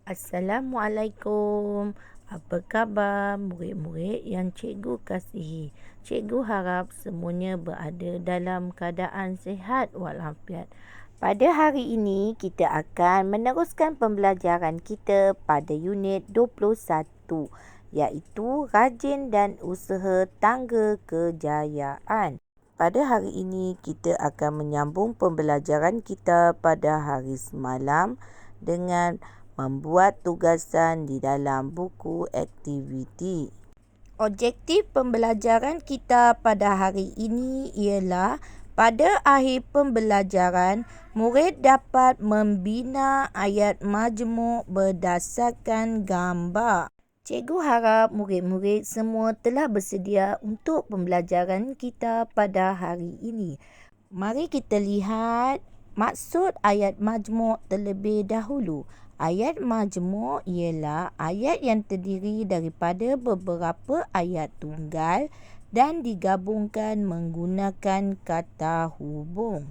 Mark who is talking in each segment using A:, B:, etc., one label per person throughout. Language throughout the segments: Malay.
A: Assalamualaikum. Apa khabar murid-murid yang cikgu kasihi? Cikgu harap semuanya berada dalam keadaan sihat walafiat. Pada hari ini kita akan meneruskan pembelajaran kita pada unit 21 iaitu rajin dan usaha tangga kejayaan. Pada hari ini kita akan menyambung pembelajaran kita pada hari semalam dengan membuat tugasan di dalam buku aktiviti. Objektif pembelajaran kita pada hari ini ialah pada akhir pembelajaran, murid dapat membina ayat majmuk berdasarkan gambar. Cikgu harap murid-murid semua telah bersedia untuk pembelajaran kita pada hari ini. Mari kita lihat maksud ayat majmuk terlebih dahulu. Ayat majmuk ialah ayat yang terdiri daripada beberapa ayat tunggal dan digabungkan menggunakan kata hubung.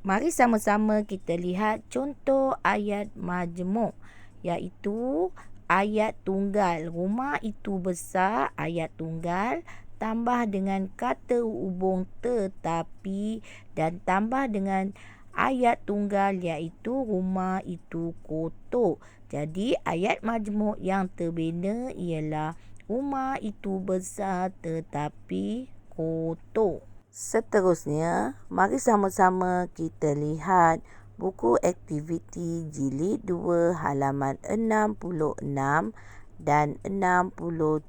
A: Mari sama-sama kita lihat contoh ayat majmuk, iaitu ayat tunggal. Rumah itu besar, ayat tunggal, tambah dengan kata hubung tetapi dan tambah dengan ayat tunggal iaitu rumah itu kotor. Jadi ayat majmuk yang terbina ialah rumah itu besar tetapi kotor. Seterusnya, mari sama-sama kita lihat buku aktiviti jilid 2 halaman 66 dan 67.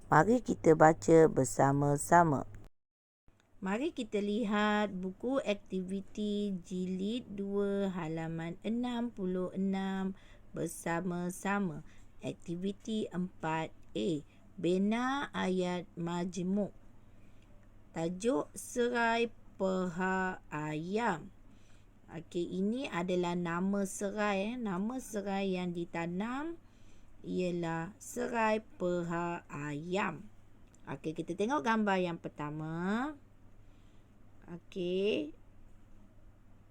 A: Mari kita baca bersama-sama. Mari kita lihat buku aktiviti jilid 2 halaman 66 bersama-sama. Aktiviti 4A. Bina ayat majmuk. Tajuk serai peha ayam. Okey, ini adalah nama serai. Nama serai yang ditanam ialah serai peha ayam. Okey, kita tengok gambar yang pertama. Okey.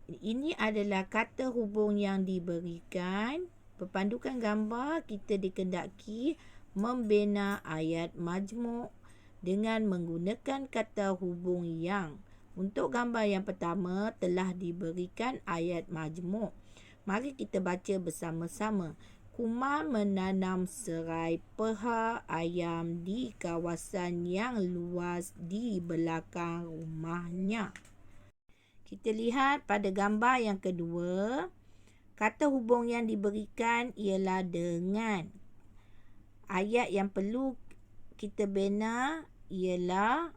A: Ini adalah kata hubung yang diberikan. Berpandukan gambar, kita dikendaki membina ayat majmuk dengan menggunakan kata hubung yang. Untuk gambar yang pertama telah diberikan ayat majmuk. Mari kita baca bersama-sama. Kumar menanam serai peha ayam di kawasan yang luas di belakang rumahnya. Kita lihat pada gambar yang kedua, kata hubung yang diberikan ialah dengan. Ayat yang perlu kita bina ialah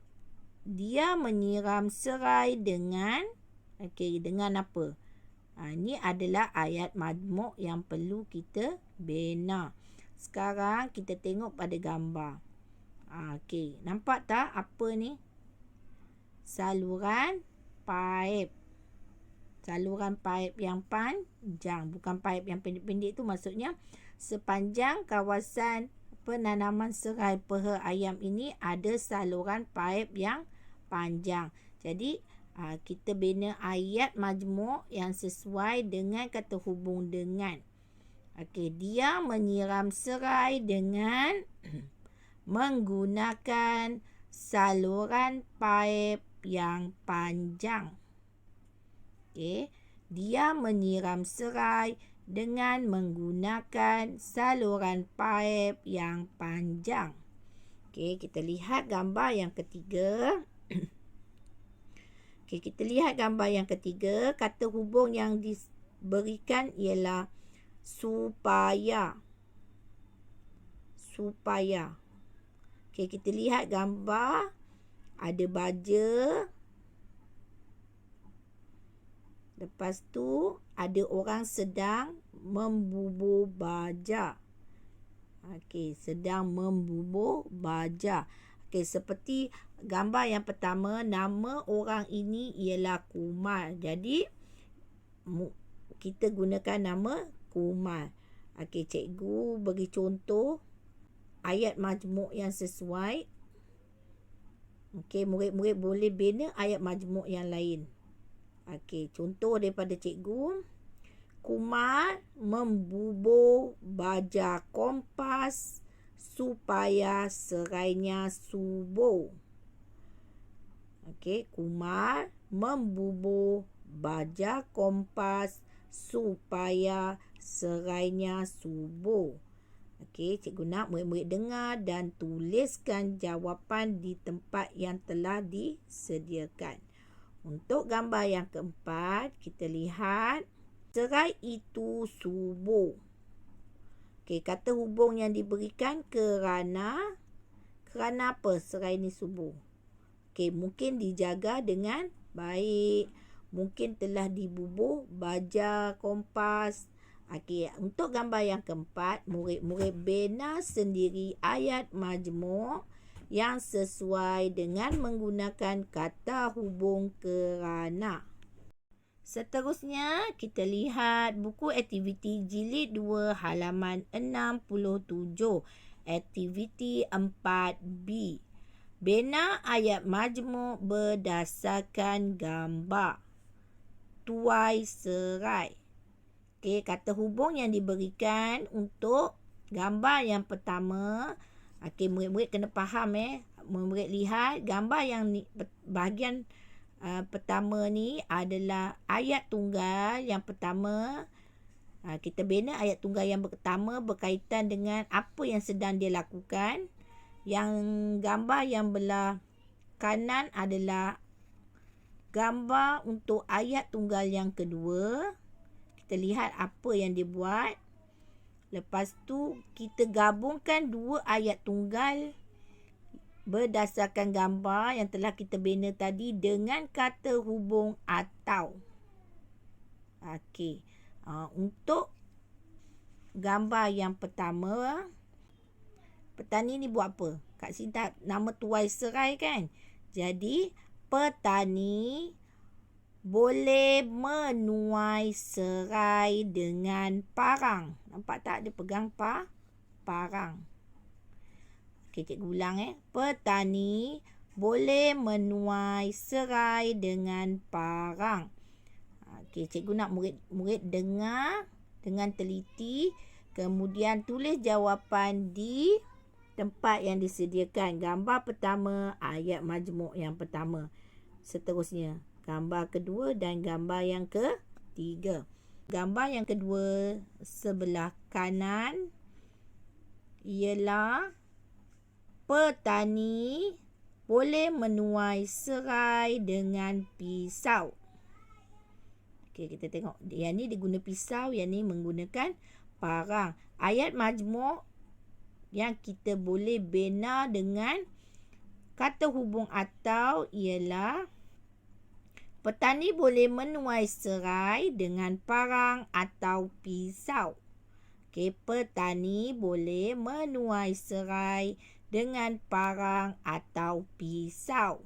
A: dia menyiram serai dengan dengan apa? Ini adalah ayat majmuk yang perlu kita bina. Sekarang kita tengok pada gambar. Nampak tak apa ni? Saluran paip. Saluran paip yang panjang, bukan paip yang pendek-pendek tu, maksudnya sepanjang kawasan penanaman serai peha ayam ini ada saluran paip yang panjang. Jadi kita bina ayat majmuk yang sesuai dengan kata hubung dengan. Dia menyiram serai dengan menggunakan saluran paip yang panjang. Dia menyiram serai dengan menggunakan saluran paip yang panjang. Kita lihat gambar yang ketiga. Kita lihat gambar yang ketiga. Kata hubung yang diberikan ialah supaya. Supaya. Kita lihat gambar. Ada baja. Lepas tu ada orang sedang membubur baja. Sedang membubur baja. Seperti gambar yang pertama, nama orang ini ialah Kumar. Jadi kita gunakan nama Kumar. Cikgu bagi contoh ayat majmuk yang sesuai. Murid-murid boleh bina ayat majmuk yang lain. Contoh daripada cikgu. Kumar membubuh baja kompas supaya serainya subuh. Okey, Kumar membubuh baja kompas supaya serainya subuh. Okey, cikgu nak murid-murid dengar dan tuliskan jawapan di tempat yang telah disediakan. Untuk gambar yang keempat, kita lihat serai itu subuh. Okey, kata hubung yang diberikan kerana apa serai ini subuh? Okey, mungkin dijaga dengan baik. Mungkin telah dibubuh baja kompas. Okey, untuk gambar yang keempat, murid-murid bina sendiri ayat majmuk yang sesuai dengan menggunakan kata hubung kerana. Seterusnya, kita lihat buku aktiviti jilid 2 halaman 67. Aktiviti 4B. Bina ayat majmuk berdasarkan gambar. Tuai serai. Okey, kata hubung yang diberikan untuk gambar yang pertama. Okey, murid-murid kena faham Murid-murid lihat gambar yang bahagian pertama ni adalah ayat tunggal yang pertama. Kita bina ayat tunggal yang pertama berkaitan dengan apa yang sedang dia lakukan. Yang gambar yang belah kanan adalah gambar untuk ayat tunggal yang kedua. Kita lihat apa yang dia buat. Lepas tu kita gabungkan dua ayat tunggal berdasarkan gambar yang telah kita bina tadi dengan kata hubung atau. Okey. Untuk gambar yang pertama, petani ni buat apa? Kat sini tak nama tuai serai kan? Jadi petani boleh menuai serai dengan parang. Nampak tak dia pegang parang. Okey, cikgu ulang Petani boleh menuai serai dengan parang. Okey, cikgu nak murid-murid dengar dengan teliti. Kemudian tulis jawapan di tempat yang disediakan. Gambar pertama, ayat majmuk yang pertama. Seterusnya, gambar kedua dan gambar yang ketiga. Gambar yang kedua sebelah kanan ialah petani boleh menuai serai dengan pisau. Okey, kita tengok. Yang ni dia guna pisau, yang ni menggunakan parang. Ayat majmuk yang kita boleh bina dengan kata hubung atau ialah petani boleh menuai serai dengan parang atau pisau. Okey, petani boleh menuai serai dengan parang atau pisau.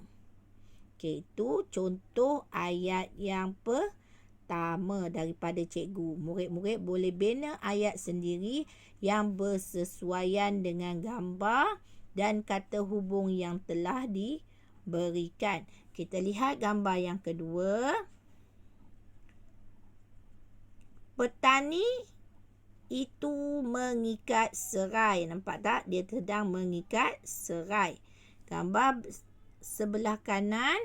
A: Okey, itu contoh ayat yang pertama daripada cikgu. Murid-murid boleh bina ayat sendiri yang bersesuaian dengan gambar dan kata hubung yang telah diberikan. Kita lihat gambar yang kedua. Petani itu mengikat serai. Nampak tak? Dia sedang mengikat serai. Gambar sebelah kanan.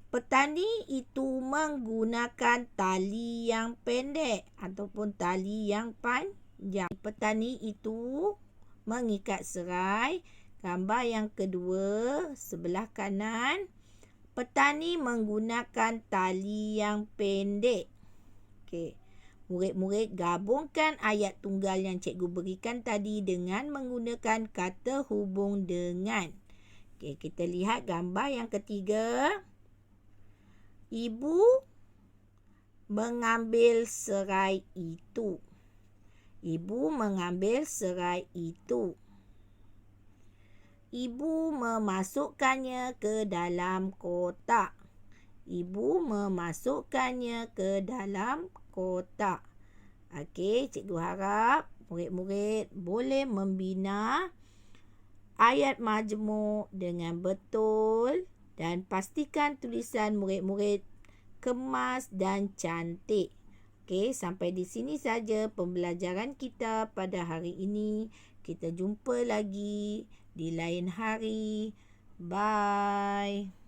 A: Petani itu menggunakan tali yang pendek ataupun tali yang panjang. Petani itu mengikat serai. Gambar yang kedua sebelah kanan. Petani menggunakan tali yang pendek. Okey. Murid-murid gabungkan ayat tunggal yang cikgu berikan tadi dengan menggunakan kata hubung dengan. Okey, kita lihat gambar yang ketiga. Ibu mengambil serai itu. Ibu mengambil serai itu. Ibu memasukkannya ke dalam kotak. Ibu memasukkannya ke dalam kotak. Okey, cikgu harap murid-murid boleh membina ayat majmuk dengan betul dan pastikan tulisan murid-murid kemas dan cantik. Okey, sampai di sini saja pembelajaran kita pada hari ini. Kita jumpa lagi di lain hari. Bye.